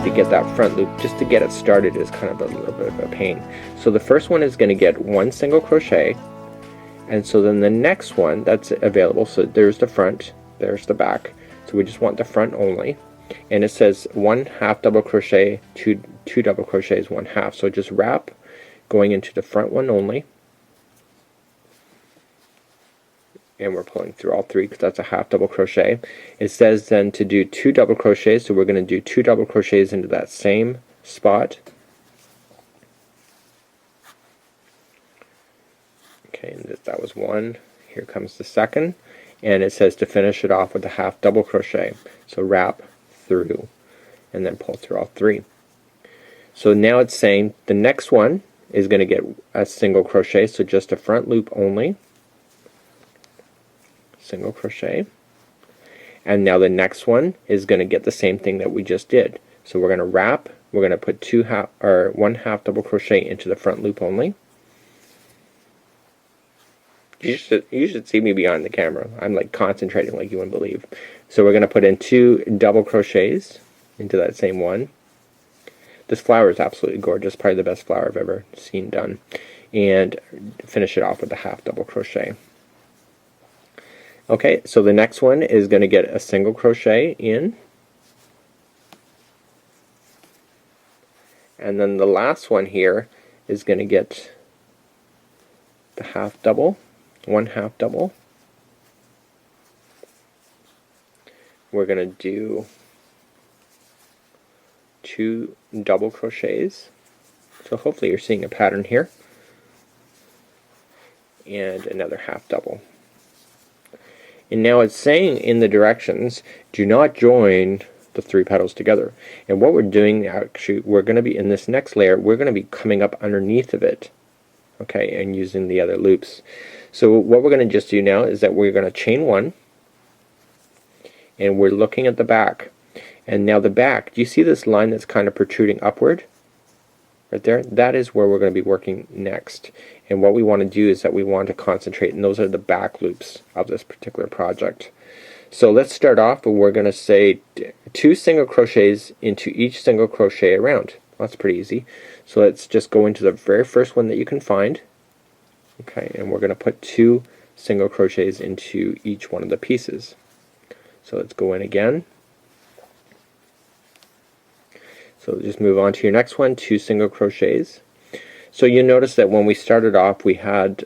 To get that front loop, just to get it started, is kind of a little bit of a pain. So the first one is going to get one single crochet, and so then the next one that's available, so there's the front, there's the back, so we just want the front only, and it says 1/2 double crochet, two double crochets, 1/2, so just wrap going into the front one only, and we're pulling through all three because that's a 1/2 double crochet. It says then to do 2 double crochets, so we're going to do 2 double crochets into that same spot. Okay, and that was one. Here comes the second, and it says to finish it off with a 1/2 double crochet, so wrap through and then pull through all three. So now it's saying the next one is going to get a single crochet, so just a front loop only, single crochet, and now the next one is going to get the same thing that we just did. So we're going to wrap, we're going to put 1/2 double crochet into the front loop only. You should see me behind the camera. I'm like concentrating like you wouldn't believe. So we're going to put in 2 double crochets into that same one. This flower is absolutely gorgeous, probably the best flower I've ever seen done, and finish it off with a 1/2 double crochet. Okay, so the next one is going to get a single crochet in, and then the last one here is going to get the 1/2 double, 1/2 double. We're going to do 2 double crochets, so hopefully you're seeing a pattern here, and another 1/2 double. And now it's saying in the directions, do not join the 3 petals together. And what we're doing, actually, we're going to be in this next layer, we're going to be coming up underneath of it, okay, and using the other loops. So what we're going to just do now is that we're going to chain 1, and we're looking at the back. And now the back, do you see this line that's kind of protruding upward? Right there? That is where we're going to be working next. And what we want to do is that we want to concentrate, and those are the back loops of this particular project. So let's start off, and we're going to say 2 single crochets into each single crochet around. That's pretty easy. So let's just go into the very first one that you can find. Okay, and we're going to put 2 single crochets into each one of the pieces. So let's go in again. So just move on to your next one, 2 single crochets. So you notice that when we started off we had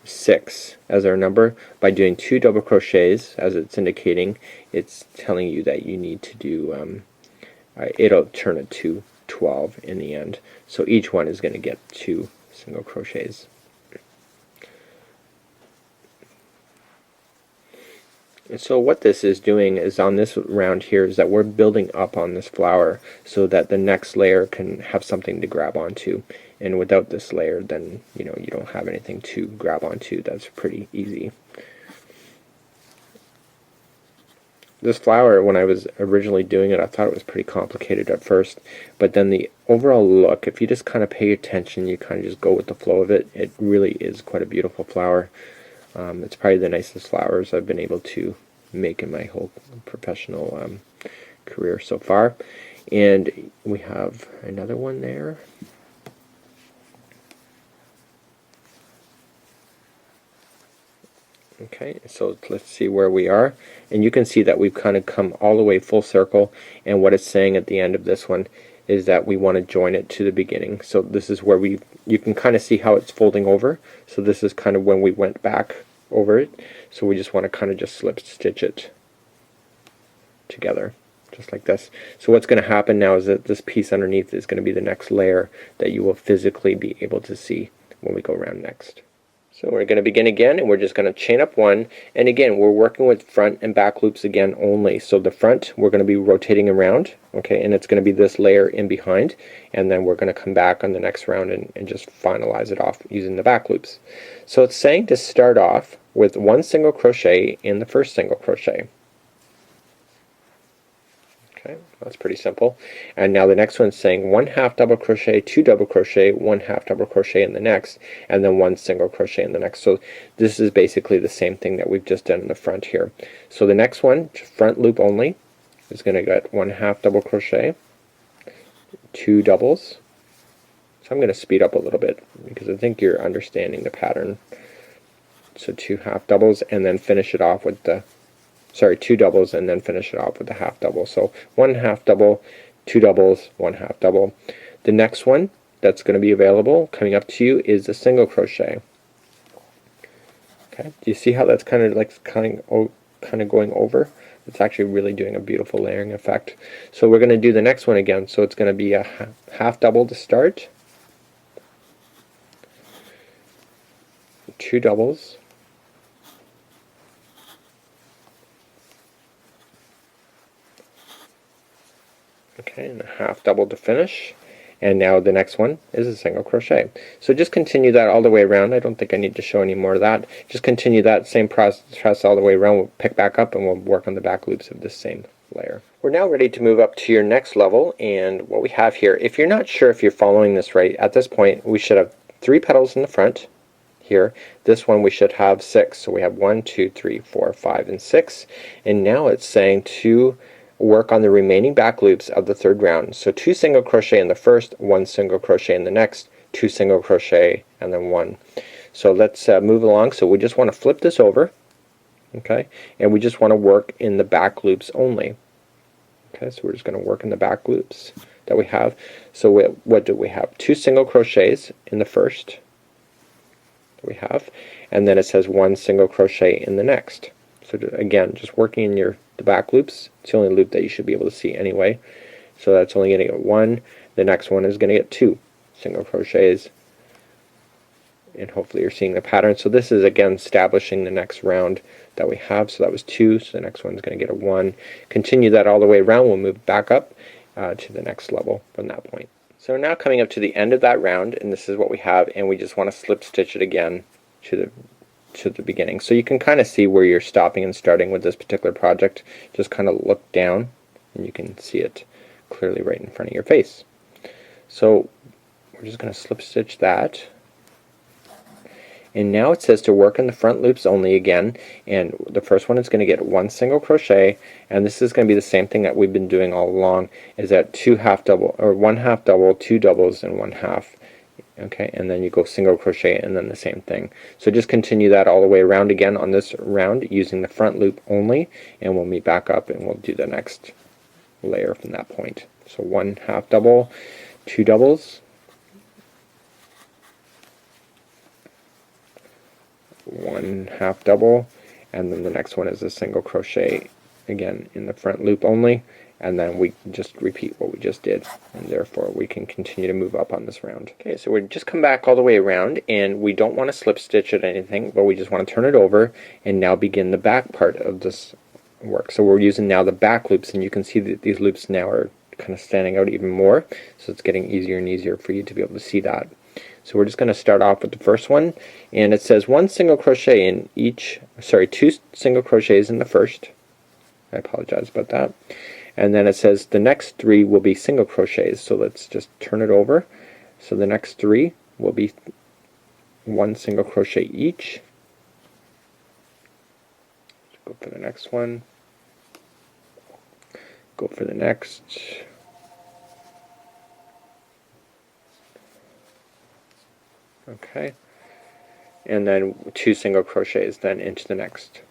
6 as our number. By doing 2 double crochets, as it's indicating, it's telling you that you need to do, it'll turn it to 12 in the end. So each one is going to get 2 single crochets. And so what this is doing is, on this round here, is that we're building up on this flower so that the next layer can have something to grab onto. And without this layer, then you don't have anything to grab onto. That's pretty easy. This flower, when I was originally doing it, I thought it was pretty complicated at first, but then the overall look, if you just kind of pay attention, you kind of just go with the flow of it, it really is quite a beautiful flower. It's probably the nicest flowers I've been able to make in my whole professional career so far. And we have another one there. Okay, so let's see where we are. And you can see that we've kind of come all the way full circle, and what it's saying at the end of this one is that we want to join it to the beginning. So this is where you can kind of see how it's folding over. So this is kind of when we went back over it. So we just want to kind of just slip stitch it together, just like this. So what's going to happen now is that this piece underneath is going to be the next layer that you will physically be able to see when we go around next. So we're going to begin again, and we're just going to chain up 1, and again we're working with front and back loops again only. So the front we're going to be rotating around, okay, and it's going to be this layer in behind, and then we're going to come back on the next round and just finalize it off using the back loops. So it's saying to start off with 1 single crochet in the first single crochet. Okay, that's pretty simple. And now the next one's saying 1 half double crochet, 2 double crochet, 1 half double crochet in the next, and then 1 single crochet in the next. So this is basically the same thing that we've just done in the front here. So the next one, front loop only, is going to get 1 half double crochet, 2 doubles. So I'm going to speed up a little bit because I think you're understanding the pattern. So 2 half doubles and then finish it off with the 2 doubles and then finish it off with a half double. So 1 half double, 2 doubles, 1 half double. The next one that's going to be available coming up to you is a single crochet. Okay, do you see how that's kind of like kind of going over? It's actually really doing a beautiful layering effect. So we're going to do the next one again. So it's going to be a half double to start, 2 doubles, okay, and a half double to finish. And now the next one is a single crochet. So just continue that all the way around. I don't think I need to show any more of that. Just continue that same process all the way around. We'll pick back up and we'll work on the back loops of this same layer. We're now ready to move up to your next level, and what we have here, if you're not sure if you're following this right, at this point we should have 3 petals in the front here. This one we should have 6. So we have 1, 2, 3, 4, 5, and 6. And now it's saying to work on the remaining back loops of the third round. So 2 single crochet in the first, 1 single crochet in the next, 2 single crochet, and then 1. So let's move along. So we just want to flip this over, okay, and we just want to work in the back loops only. Okay, so we're just going to work in the back loops that we have. So what do we have? 2 single crochets in the first we have, and then it says 1 single crochet in the next. So again, just working in the back loops. It's the only loop that you should be able to see anyway. So that's only going to get 1. The next one is going to get 2 single crochets, and hopefully you're seeing the pattern. So this is again establishing the next round that we have. So that was 2. So the next one's going to get a 1. Continue that all the way around. We'll move back up to the next level from that point. So we're now coming up to the end of that round, and this is what we have, and we just want to slip stitch it again to the beginning. So you can kind of see where you're stopping and starting with this particular project. Just kind of look down and you can see it clearly right in front of your face. So we're just going to slip stitch that. And now it says to work in the front loops only again, and the first one is going to get 1 single crochet, and this is going to be the same thing that we've been doing all along, is that 2 half double or 1 half double, 2 doubles, and 1 half. Okay, and then you go single crochet and then the same thing. So just continue that all the way around again on this round using the front loop only, and we'll meet back up and we'll do the next layer from that point. So 1 half double, 2 doubles, 1 half double, and then the next one is a single crochet again in the front loop only, and then we just repeat what we just did, and therefore we can continue to move up on this round. Okay, so we just come back all the way around, and we don't want to slip stitch at anything, but we just want to turn it over and now begin the back part of this work. So we're using now the back loops, and you can see that these loops now are kind of standing out even more, so it's getting easier and easier for you to be able to see that. So we're just going to start off with the first one, and it says 1 single crochet in each, 2 single crochets in the first. I apologize about that. And then it says the next 3 will be single crochets. So let's just turn it over. So the next 3 will be 1 single crochet each. Let's go for the next one. Go for the next. Okay. And then 2 single crochets then into the next.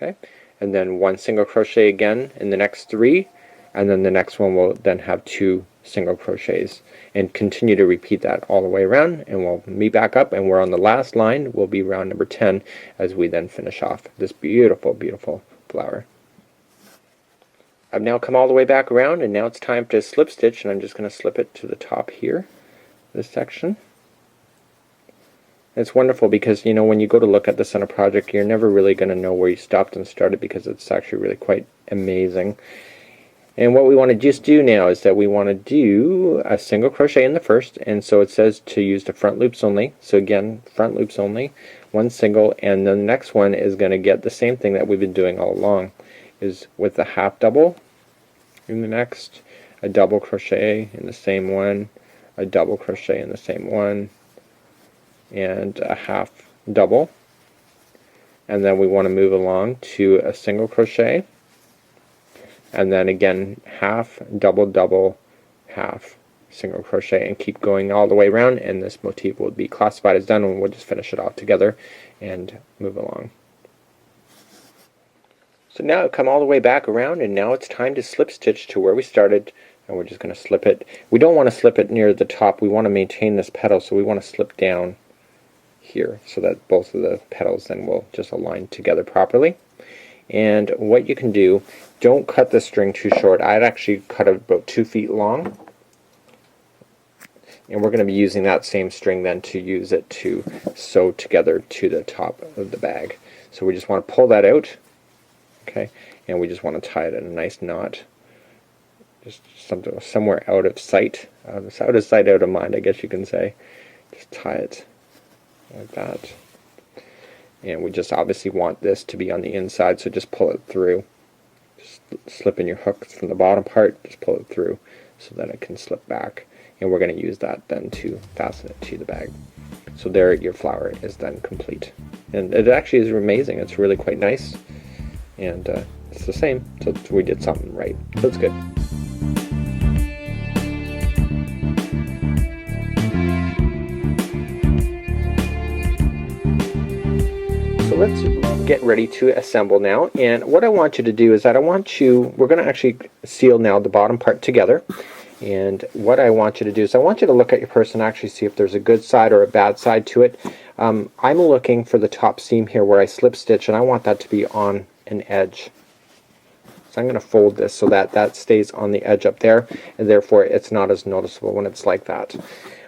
Okay, and then 1 single crochet again in the next 3, and then the next one will then have 2 single crochets, and continue to repeat that all the way around, and we'll meet back up, and we're on the last line. Will be round number 10 as we then finish off this beautiful, beautiful flower. I've now come all the way back around, and now it's time to slip stitch, and I'm just going to slip it to the top here, this section. It's wonderful because, you know, when you go to look at this on a project, you're never really going to know where you stopped and started, because it's actually really quite amazing. And what we want to just do now is that we want to do a single crochet in the first, and so it says to use the front loops only. So again, front loops only. one single, and the next one is going to get the same thing that we've been doing all along, is with a half double in the next, a double crochet in the same one, a double crochet in the same one, and a half double, and then we want to move along to a single crochet, and then again half, double, double, half, single crochet, and keep going all the way around, and this motif will be classified as done, and we'll just finish it off together and move along. So now I've come all the way back around, and now it's time to slip stitch to where we started, and we're just going to slip it. We don't want to slip it near the top, we want to maintain this petal, so we want to slip down here so that both of the petals then will just align together properly. And what you can do, don't cut the string too short. I'd actually cut it about 2 feet long, and we're going to be using that same string then to use it to sew together to the top of the bag. So we just want to pull that out, okay, and we just want to tie it in a nice knot, just somewhere out of sight, out of sight, out of mind, I guess you can say. Just tie it like that, and we just obviously want this to be on the inside, so just pull it through. Just slip in your hook from the bottom part, just pull it through so that it can slip back, and we're going to use that then to fasten it to the bag. So there, your flower is then complete, and it actually is amazing. It's really quite nice, and it's the same, so we did something right, so it's good. Let's get ready to assemble now, and what I want you to do is that we're going to actually seal now the bottom part together, and what I want you to do is I want you to look at your purse and actually see if there's a good side or a bad side to it. I'm looking for the top seam here where I slip stitch, and I want that to be on an edge. So I'm going to fold this so that that stays on the edge up there, and therefore it's not as noticeable when it's like that.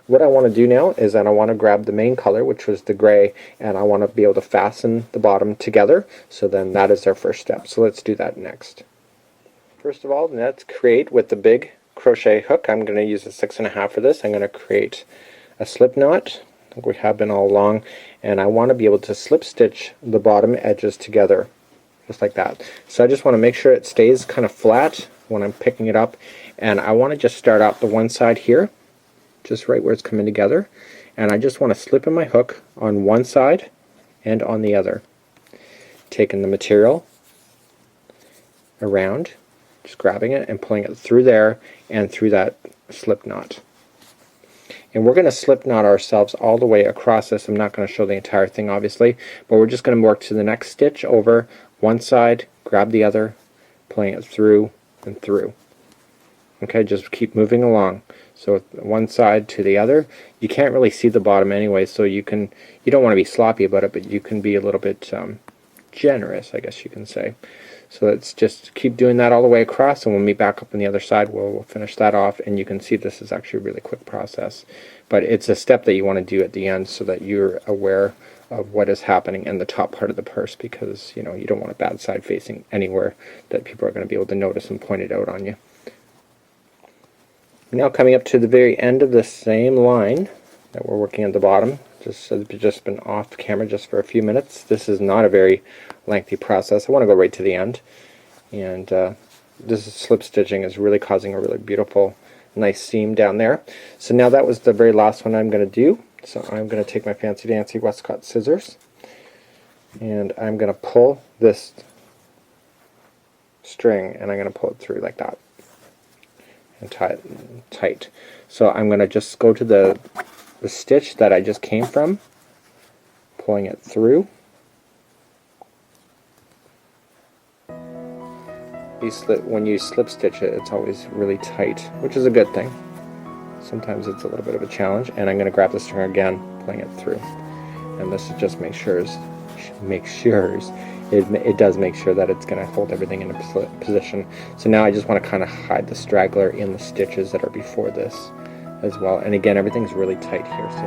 What I want to do now is that I want to grab the main color, which was the gray, and I want to be able to fasten the bottom together, so then that is our first step. So let's do that next. First of all, let's create with the big crochet hook. I'm going to use a 6.5 for this. I'm going to create a slip knot, like we have been all along, and I want to be able to slip stitch the bottom edges together, just like that. So I just want to make sure it stays kind of flat when I'm picking it up, and I want to just start out the one side here, just right where it's coming together, and I just want to slip in my hook on one side and on the other, taking the material around, just grabbing it and pulling it through there and through that slip knot. And we're going to slip knot ourselves all the way across this. I'm not going to show the entire thing obviously, but we're just going to work to the next stitch over one side, grab the other, pulling it through and through. Okay, just keep moving along. So one side to the other. You can't really see the bottom anyway, so you don't want to be sloppy about it, but you can be a little bit generous, I guess you can say. So let's just keep doing that all the way across, and when we back up on the other side, we'll finish that off, and you can see this is actually a really quick process. But it's a step that you want to do at the end so that you're aware of what is happening in the top part of the purse, because you don't want a bad side facing anywhere that people are going to be able to notice and point it out on you. Now coming up to the very end of the same line that we're working at the bottom, just been off camera just for a few minutes. This is not a very lengthy process. I want to go right to the end, and this slip stitching is really causing a really beautiful, nice seam down there. So now that was the very last one I'm going to do. So I'm going to take my fancy dancy Westcott scissors, and I'm going to pull this string, and I'm going to pull it through like that and tie it tight. So I'm going to just go to the stitch that I just came from, pulling it through. When you slip stitch it, it's always really tight, which is a good thing. Sometimes it's a little bit of a challenge, and I'm going to grab the string again, pulling it through. And this just makes sure it does make sure that it's going to hold everything in a position. So now I just want to kind of hide the straggler in the stitches that are before this as well. And again, everything's really tight here. So